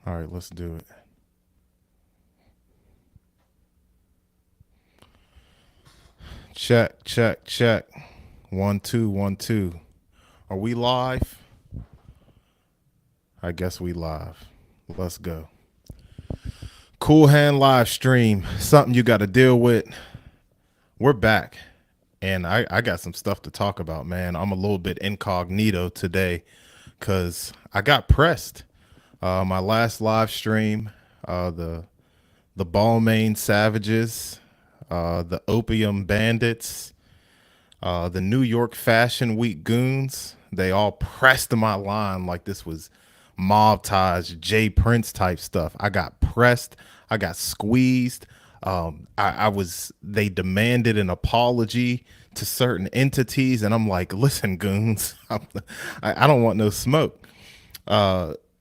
All right, let's do it. Check, check, check. 1 2 1 2. Are we live? I guess we live. Let's go. Cool Hand live stream. Something you got to deal with. We're back. And I got some stuff to talk about, man. I'm a little bit incognito today because I got pressed. My last live stream, the Balmain Savages, the Opium Bandits, the New York Fashion Week Goons, they all pressed my line like this was mob ties, Jay Prince type stuff. I got pressed, I got squeezed. I was, they demanded an apology to certain entities, and I'm like, listen, goons, I don't want no smoke.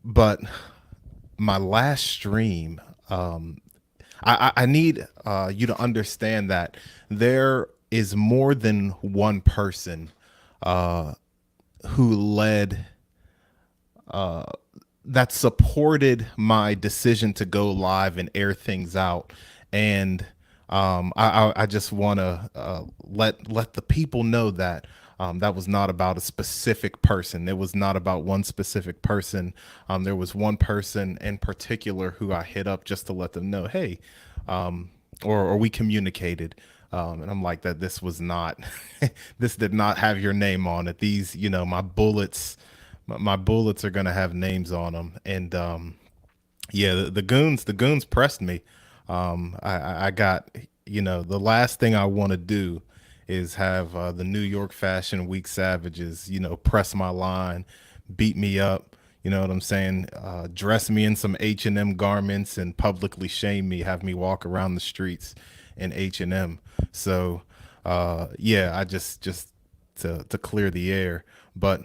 But my last stream, I need you to understand that there is more than one person who led that supported my decision to go live and air things out, and I just want to let the people know that that was not about a specific person. It was not about one specific person. There was one person in particular who I hit up just to let them know, hey, or we communicated. And I'm like that. This was not. This did not have your name on it. These, my bullets. My bullets are gonna have names on them, and yeah, the goons pressed me. I got, the last thing I want to do is have the New York Fashion Week Savages, press my line, beat me up. You know what I'm saying? Dress me in some H&M garments and publicly shame me, have me walk around the streets in H&M. So, yeah, I just to clear the air, but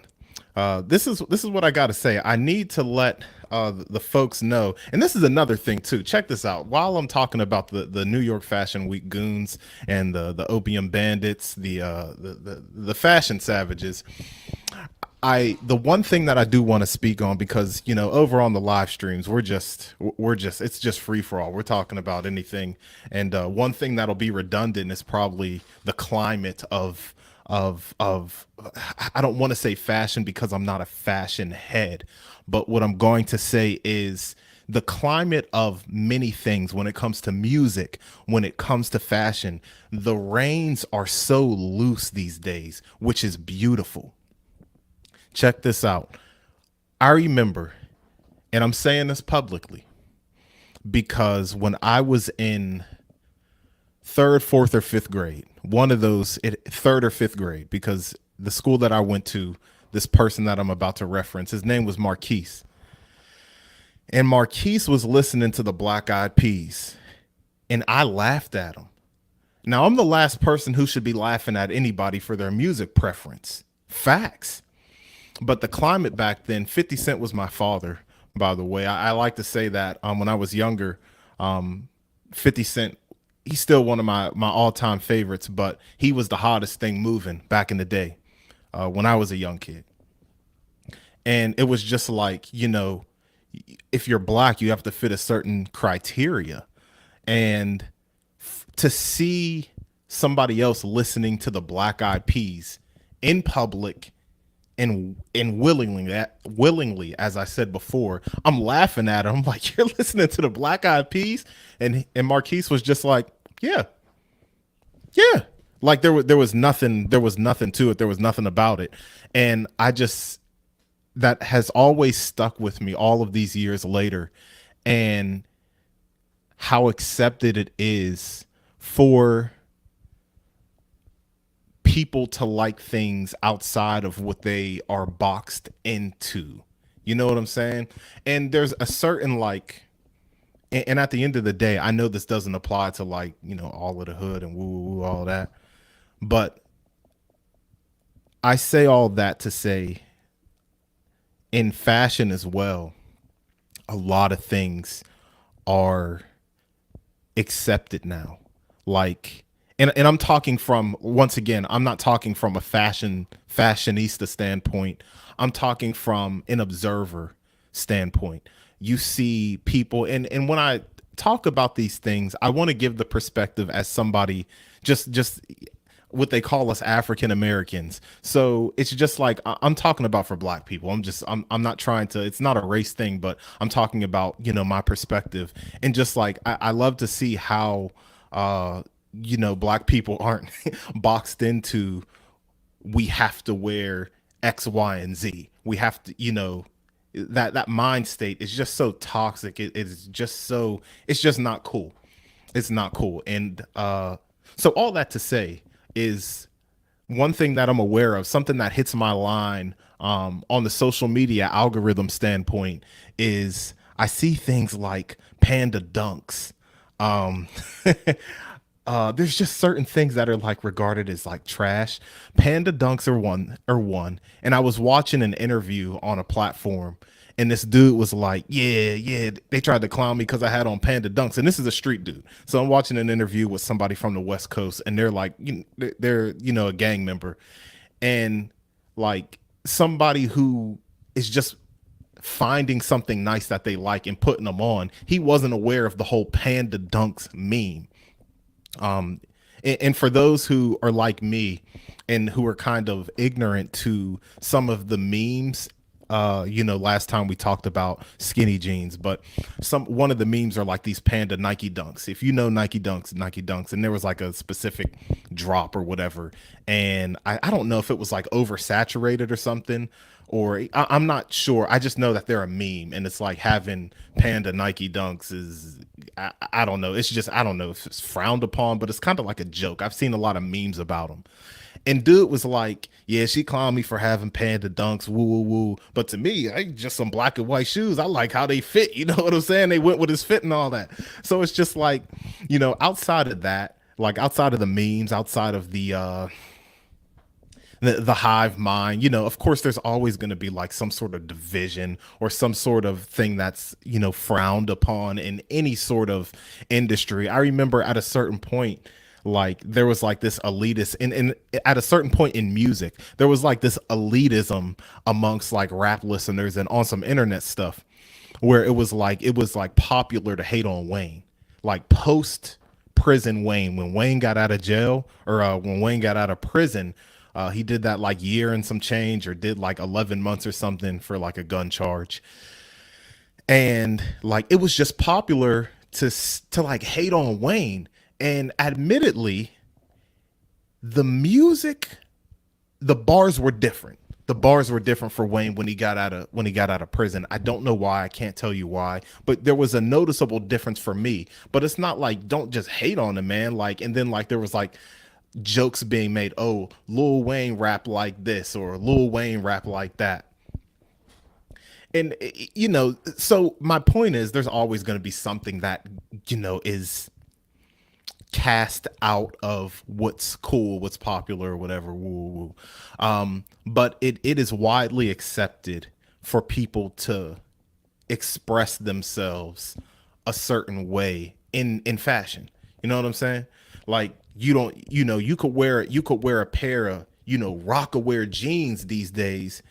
this is what I got to say. I need to let the folks know, and this is another thing too. Check this out. While I'm talking about the New York Fashion Week goons and the Opium Bandits, the fashion savages, the one thing that I do want to speak on, because over on the live streams we're just it's just free for all. We're talking about anything, and one thing that'll be redundant is probably the climate of I don't want to say fashion because I'm not a fashion head, but what I'm going to say is the climate of many things when it comes to music, when it comes to fashion. The reins are so loose these days, which is beautiful. Check this out. I remember, and I'm saying this publicly, because when I was in third, fourth, or fifth grade, one of those, third or fifth grade, because the school that I went to, this person that I'm about to reference, his name was Marquise. And Marquise was listening to the Black Eyed Peas, and I laughed at him. Now, I'm the last person who should be laughing at anybody for their music preference. Facts. But the climate back then, 50 Cent was my father, by the way. I like to say that when I was younger, 50 Cent, he's still one of my all-time favorites, but he was the hottest thing moving back in the day when I was a young kid. And it was just like, if you're black, you have to fit a certain criteria. And to see somebody else listening to the Black Eyed Peas in public and willingly, as I said before, I'm laughing at him. I'm like, you're listening to the Black Eyed Peas, and Marquise was just like, yeah, yeah. Like there was nothing to it. There was nothing about it, and that has always stuck with me all of these years later, and how accepted it is for people to like things outside of what they are boxed into. You know what I'm saying? And there's a certain like, and at the end of the day, I know this doesn't apply to like, all of the hood and woo woo woo, all that. But I say all that to say in fashion as well, a lot of things are accepted now. Like, and I'm talking from, once again, I'm not talking from a fashionista standpoint. I'm talking from an observer standpoint. You see people, and when I talk about these things, I want to give the perspective as somebody just what they call us African Americans. So it's just like I'm talking about for black people. I'm not trying to, it's not a race thing, but I'm talking about, my perspective. And just like I love to see how black people aren't boxed into, we have to wear X, Y, and Z. We have to, that mind state is just so toxic. It's just so, it's just not cool. It's not cool. And so all that to say is, one thing that I'm aware of, something that hits my line on the social media algorithm standpoint, is I see things like panda dunks. Um, there's just certain things that are like regarded as like trash. Panda dunks are one. And I was watching an interview on a platform, and this dude was like, yeah, they tried to clown me because I had on panda dunks. And this is a street dude. So I'm watching an interview with somebody from the West Coast, and they're like, they're a gang member, and like somebody who is just finding something nice that they like and putting them on. He wasn't aware of the whole panda dunks meme. um and for those who are like me and who are kind of ignorant to some of the memes, last time we talked about skinny jeans, but one of the memes are like these panda Nike dunks. If you know Nike dunks, and there was like a specific drop or whatever, and I don't know if it was like oversaturated or something, or I'm not sure. I just know that they're a meme, and it's like having panda Nike dunks is, I don't know. It's just, I don't know if it's frowned upon, but it's kind of like a joke. I've seen a lot of memes about them. And dude was like, yeah, she clowned me for having panda dunks, woo, woo, woo. But to me, I just some black and white shoes. I like how they fit. You know what I'm saying? They went with his fit and all that. So it's just like, outside of that, like outside of the memes, outside of the hive mind, of course there's always going to be like some sort of division or some sort of thing that's, frowned upon in any sort of industry. I remember at a certain point, like there was like this elitist, and at a certain point in music, there was like this elitism amongst like rap listeners and on some internet stuff, where it was like popular to hate on Wayne, like post prison Wayne. When Wayne got out of jail, or when Wayne got out of prison, he did that like year and some change, or did like 11 months or something for like a gun charge. And like it was just popular to like hate on Wayne. And admittedly, the music, the bars were different. The bars were different for Wayne when he got out of prison. I don't know why. I can't tell you why, but there was a noticeable difference for me. But it's not like, don't just hate on him, man. Like, and then like there was like jokes being made. Oh, Lil Wayne rap like this, or Lil Wayne rap like that. And so my point is, there's always going to be something that is cast out of what's cool, what's popular, or whatever. Woo, woo, woo. But it is widely accepted for people to express themselves a certain way in fashion. You know what I'm saying? Like, you don't, you could wear a pair of, Rockaware jeans these days.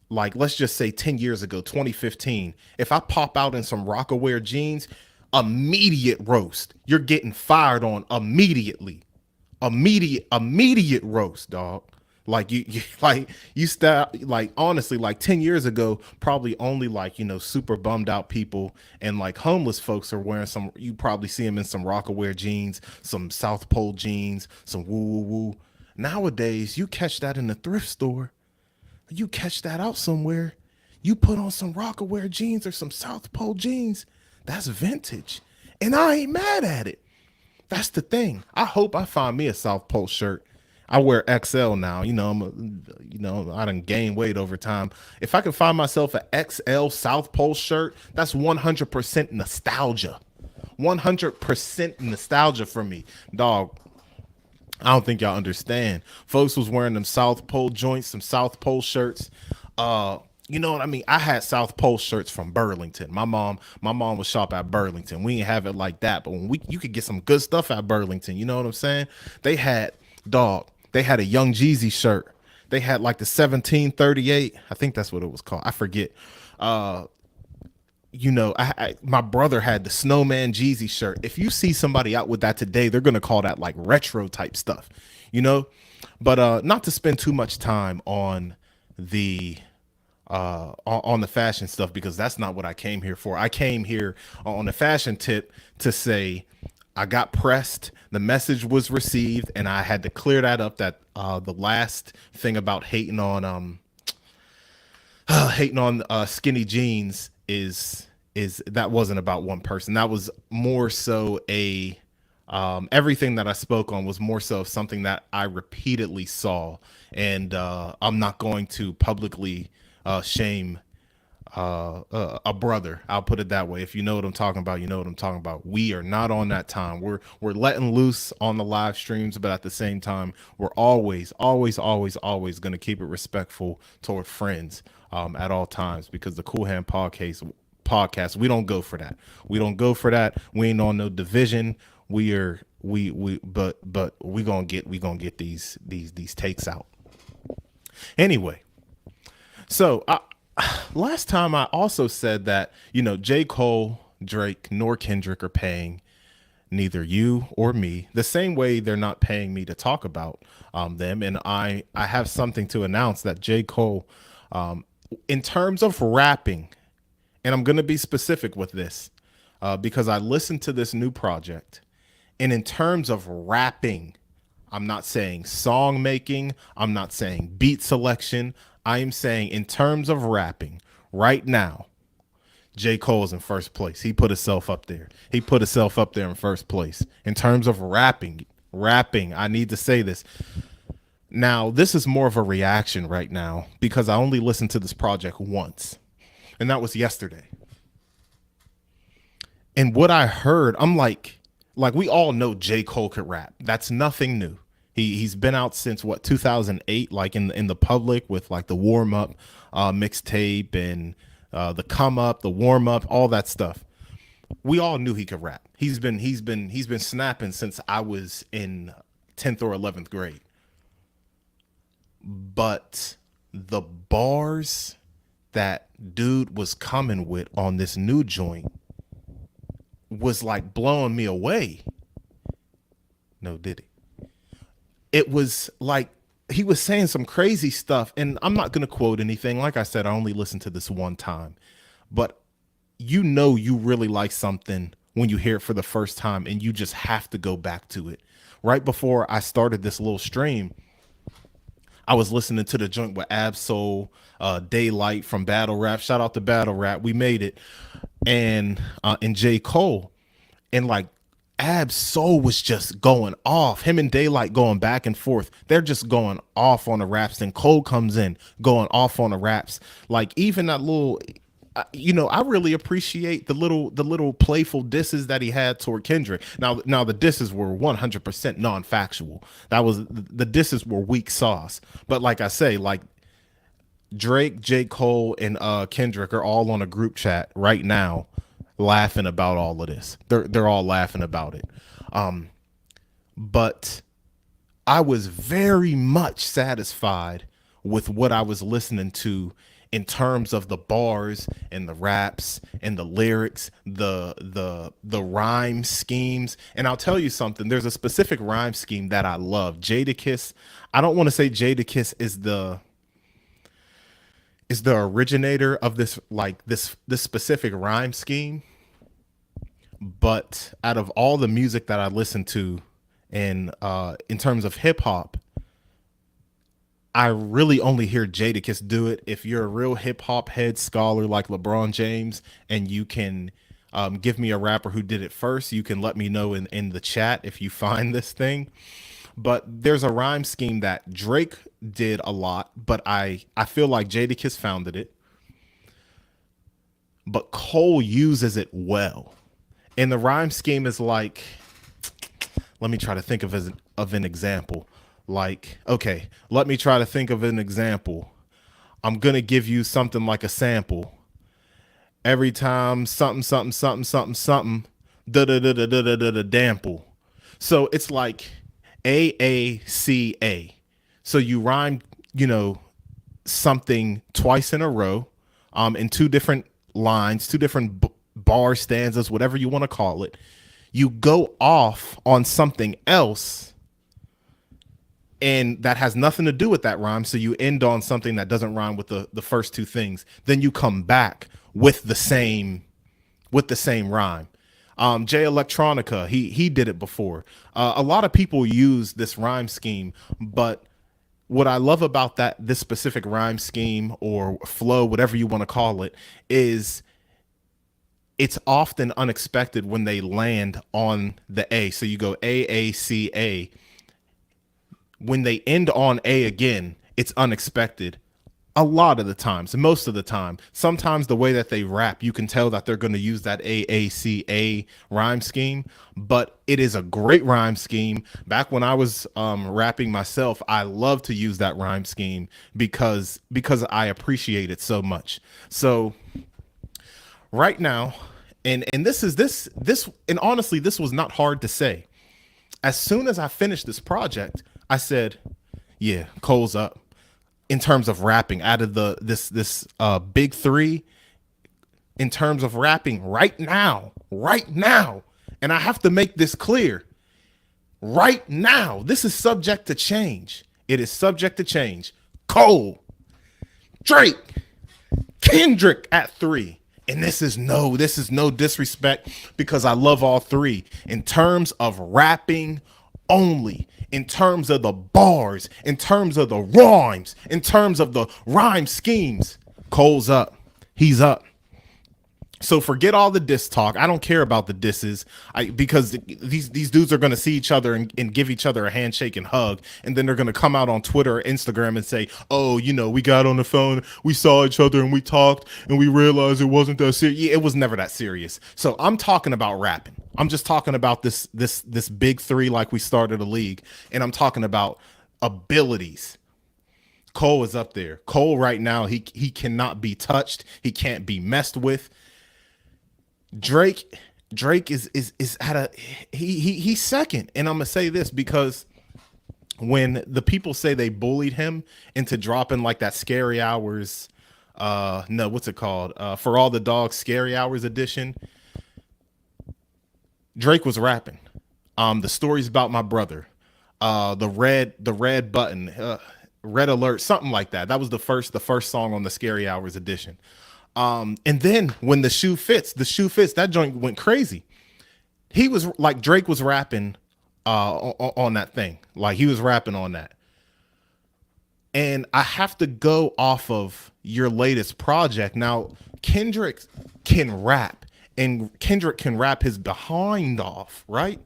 Like, let's just say 10 years ago, 2015, if I pop out in some Rockaware jeans, immediate roast. You're getting fired on immediately. Immediate roast, dog. Like you like you start, like, honestly, like 10 years ago, probably only like, super bummed out people and like homeless folks are wearing some, you probably see them in some Rockaware jeans, some South Pole jeans, some woo woo woo. Nowadays, you catch that in the thrift store, you catch that out somewhere, you put on some Rockaware jeans or some South Pole jeans, that's vintage. And I ain't mad at it. That's the thing. I hope I find me a South Pole shirt. I wear XL now. I done gained weight over time. If I can find myself an XL South Pole shirt, that's 100% nostalgia. 100% nostalgia for me. Dog, I don't think y'all understand. Folks was wearing them South Pole joints, some South Pole shirts. You know what I mean? I had South Pole shirts from Burlington. My mom would shop at Burlington. We didn't have it like that, but you could get some good stuff at Burlington. You know what I'm saying? They had, they had a Young Jeezy shirt. They had like the 1738. I think that's what it was called. I forget. my brother had the Snowman Jeezy shirt. If you see somebody out with that today, they're gonna call that like retro type stuff, you know. But not to spend too much time on the on the fashion stuff, because that's not what I came here for. I came here on the fashion tip to say I got pressed, the message was received, and I had to clear that up. That the last thing about hating on skinny jeans is that wasn't about one person. That was more so a everything that I spoke on was more so of something that I repeatedly saw, and I'm not going to publicly shame a brother. I'll put it that way. If you know what I'm talking about, you know what I'm talking about. We are not on that time. We're letting loose on the live streams, but at the same time, we're always going to keep it respectful toward friends at all times, because the Qool Hand podcast, we don't go for that. We don't go for that. We ain't on no division. We are but we gonna get these takes out anyway. So last time I also said that, J. Cole, Drake, nor Kendrick are paying neither you or me the same way they're not paying me to talk about them. And I have something to announce that J. Cole, in terms of rapping, and I'm going to be specific with this because I listened to this new project, and in terms of rapping, I'm not saying song making, I'm not saying beat selection. I am saying in terms of rapping right now, J. Cole is in first place. He put himself up there. He put himself up there in first place. In terms of rapping, I need to say this. Now, this is more of a reaction right now because I only listened to this project once, and that was yesterday. And what I heard, I'm like we all know J. Cole could rap. That's nothing new. He's been out since what, 2008, like in the public with like the warm up mixtape and the come up, the warm up, all that stuff. We all knew he could rap. He's been snapping since I was in 10th or 11th grade. But the bars that dude was coming with on this new joint was like blowing me away. No, did he? It was like he was saying some crazy stuff, and I'm not going to quote anything. Like I said, I only listened to this one time, but you really like something when you hear it for the first time, and you just have to go back to it. Right before I started this little stream, I was listening to the joint with Absol, Daylight from Battle Rap. Shout out to Battle Rap. We made it. And J. Cole. And like Ab's Soul was just going off. Him and Daylight going back and forth. They're just going off on the raps. Then Cole comes in going off on the raps. Like even that little, I really appreciate the little playful disses that he had toward Kendrick. Now the disses were 100% non-factual. That was the disses were weak sauce. But like I say, like Drake, J. Cole, and Kendrick are all on a group chat right now laughing about all of this. They're all laughing about it. But I was very much satisfied with what I was listening to in terms of the bars and the raps and the lyrics, the rhyme schemes. And I'll tell you something, there's a specific rhyme scheme that I love. Jadakiss, I don't want to say Jadakiss is the originator of this, like this specific rhyme scheme, but out of all the music that I listen to, and in terms of hip hop, I really only hear Jadakiss do it. If you're a real hip hop head scholar like LeBron James, and you can give me a rapper who did it first, you can let me know in the chat if you find this thing. But there's a rhyme scheme that Drake did a lot, but I feel like Jadakiss founded it. But Cole uses it well. And the rhyme scheme is like, let me try to think of an example. Like, okay, let me try to think of an example. I'm going to give you something like a sample. Every time something, something, something, something, something, da da da da da da da da dample. So it's like AACA. So you rhyme, something twice in a row, in two different lines, two different bar stanzas, whatever you want to call it. You go off on something else, and that has nothing to do with that rhyme. So you end on something that doesn't rhyme with the first two things. Then you come back with the same rhyme. Jay Electronica, he did it before. A lot of people use this rhyme scheme, but what I love about this specific rhyme scheme or flow, whatever you want to call it, is it's often unexpected when they land on the A. So you go A. When they end on A again, it's unexpected. A lot of the times, most of the time. Sometimes the way that they rap, you can tell that they're going to use that AACA rhyme scheme, but it is a great rhyme scheme. Back when I was rapping myself, I love to use that rhyme scheme because I appreciate it so much. So right now, and this and honestly, this was not hard to say. As soon as I finished this project, I said, yeah, Qool's up. In terms of rapping, out of this big three, in terms of rapping right now, and I have to make this clear, right now, this is subject to change. It is subject to change. Qool, Drake, Kendrick at 3. And this is no disrespect, because I love all three. In terms of rapping only, in terms of the bars, in terms of the rhymes, in terms of the rhyme schemes, Qool's up. He's up. So forget all the diss talk. I don't care about the disses, because these dudes are going to see each other and give each other a handshake and hug, and then they're going to come out on Twitter or Instagram and say, oh, we got on the phone, we saw each other and we talked and we realized it wasn't that serious. Yeah, it was never that serious. So I'm talking about rapping. I'm just talking about this big three, like we started a league, and I'm talking about abilities. Qool is up there. Qool right now, he cannot be touched. He can't be messed with. Drake is at a he's second, and I'm gonna say this because when the people say they bullied him into dropping like that Scary Hours, no, what's it called? For All the Dogs Scary Hours edition, Drake was rapping. The stories about my brother, the red button, red alert, something like that. That was the first song on the Scary Hours edition. And then when the shoe fits, that joint went crazy. He was like, Drake was rapping on that thing. Like, he was rapping on that. And I have to go off of your latest project. Now, Kendrick can rap, and Kendrick can rap his behind off, right?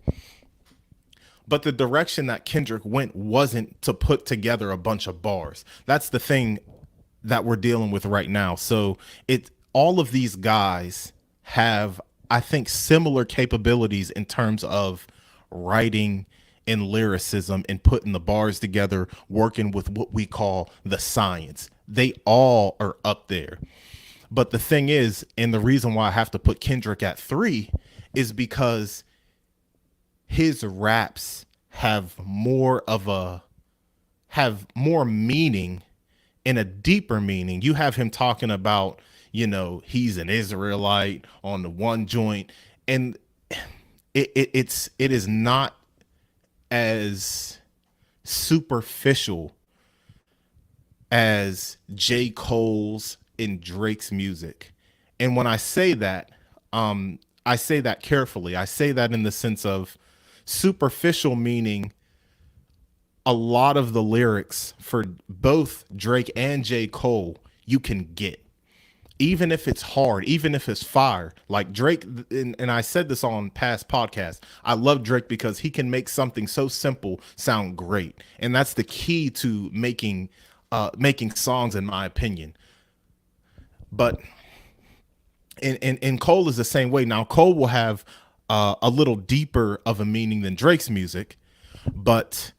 But the direction that Kendrick went wasn't to put together a bunch of bars. That's the thing that we're dealing with right now. So all of these guys have, I think, similar capabilities in terms of writing and lyricism and putting the bars together, working with what we call the science. They all are up there. But the thing is, and the reason why I have to put Kendrick at 3 is because his raps have more meaning, in a deeper meaning. You have him talking about, he's an Israelite on the one joint, and it is not as superficial as J. Cole's and Drake's music. And when I say that, I say that carefully. I say that in the sense of superficial, meaning a lot of the lyrics for both Drake and J. Cole you can get, even if it's hard, even if it's fire. Like Drake, and I said this on past podcasts, I love Drake because he can make something so simple sound great, and that's the key to making songs, in my opinion. But and Cole is the same way. Now Cole will have a little deeper of a meaning than Drake's music, but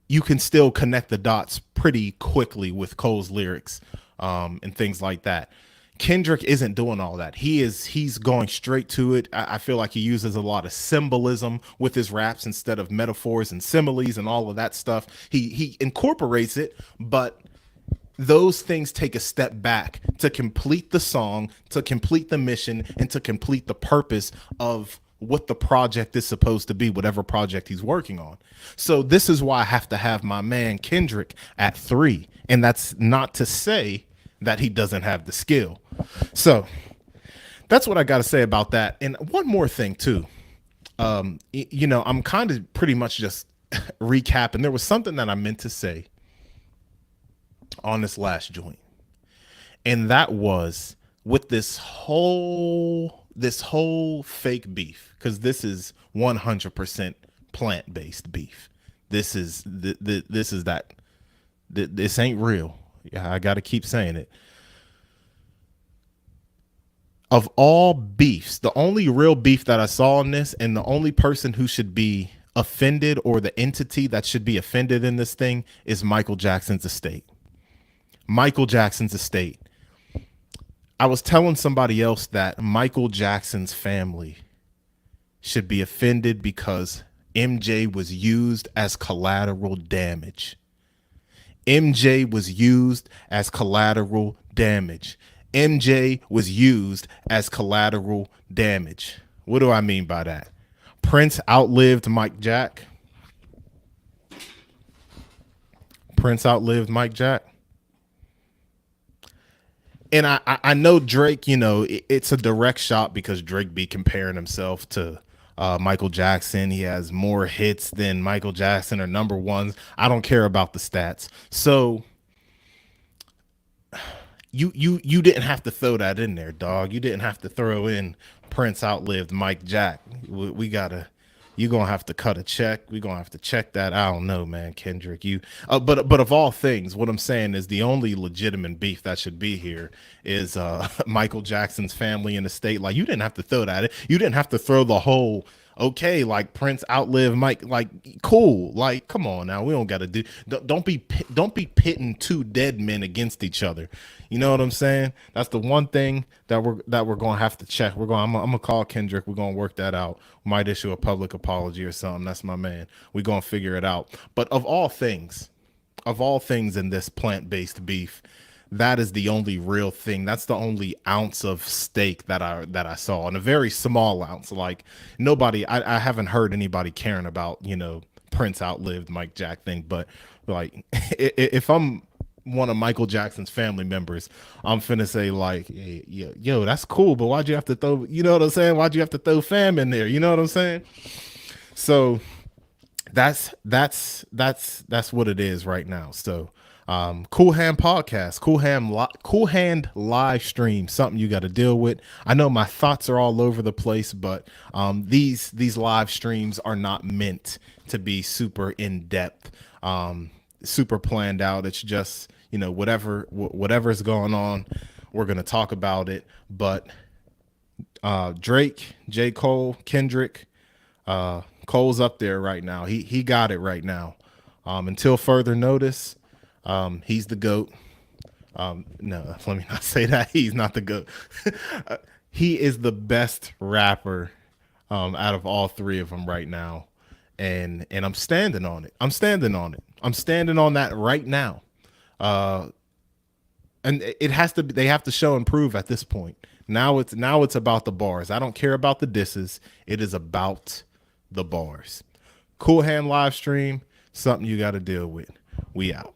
you can still connect the dots pretty quickly with Cole's lyrics and things like that. Kendrick isn't doing all that. He's going straight to it. I feel like he uses a lot of symbolism with his raps instead of metaphors and similes and all of that stuff. He incorporates it, but those things take a step back to complete the song, to complete the mission, and to complete the purpose of what the project is supposed to be, whatever project he's working on. So this is why I have to have my man Kendrick at 3. And that's not to say that he doesn't have the skill. So that's what I got to say about that. And one more thing too. I'm kind of pretty much just recapping. There was something that I meant to say on this last joint, and that was with this whole fake beef, because this is 100% plant-based beef. This ain't real. Yeah, I got to keep saying it. Of all beefs, the only real beef that I saw in this, and the only person who should be offended, or the entity that should be offended in this thing, is Michael Jackson's estate. Michael Jackson's estate. I was telling somebody else that Michael Jackson's family should be offended because MJ was used as collateral damage. MJ was used as collateral damage. MJ was used as collateral damage. What do I mean by that? Prince outlived Mike Jack. Prince outlived Mike Jack. And I know Drake, it's a direct shot because Drake be comparing himself to Michael Jackson. He has more hits than Michael Jackson, or number ones. I don't care about the stats. So you didn't have to throw that in there, dog. You didn't have to throw in Prince outlived Mike Jack. We gotta. You're gonna have to cut a check. We're gonna have to check that. I don't know, man, Kendrick. But of all things, what I'm saying is the only legitimate beef that should be here is Michael Jackson's family and estate. Like, you didn't have to throw that. You didn't have to throw the whole. Okay, like Prince outlived Mike. Like, cool. Like, come on now. We don't gotta do. Don't be pitting two dead men against each other. You know what I'm saying? That's the one thing that we're gonna have to check. I'm gonna call Kendrick. We're gonna work that out. Might issue a public apology or something. That's my man. We're gonna figure it out. But of all things in this plant-based beef, that is the only real thing. That's the only ounce of steak that I saw, and a very small ounce. Like, nobody, I haven't heard anybody caring about, Prince outlived Mike Jack thing. But like, if I'm one of Michael Jackson's family members, I'm finna say like, hey, yo, that's cool, but why'd you have to throw, you know what I'm saying? Why'd you have to throw fam in there? You know what I'm saying? So that's what it is right now. So Qool Hand podcast, Qool Hand live stream, something you got to deal with. I know my thoughts are all over the place, but these live streams are not meant to be super in depth, super planned out. It's just, whatever's going on, we're gonna talk about it. But Drake, J. Cole, Kendrick, Cole's up there right now. He got it right now. Until further notice, he's the GOAT. No, let me not say that. He's not the GOAT. He is the best rapper out of all three of them right now. And I'm standing on it. I'm standing on that right now. And it has to be, they have to show and prove at this point. Now it's about the bars. I don't care about the disses. It is about the bars. Qool Hand live stream, something you got to deal with. We out.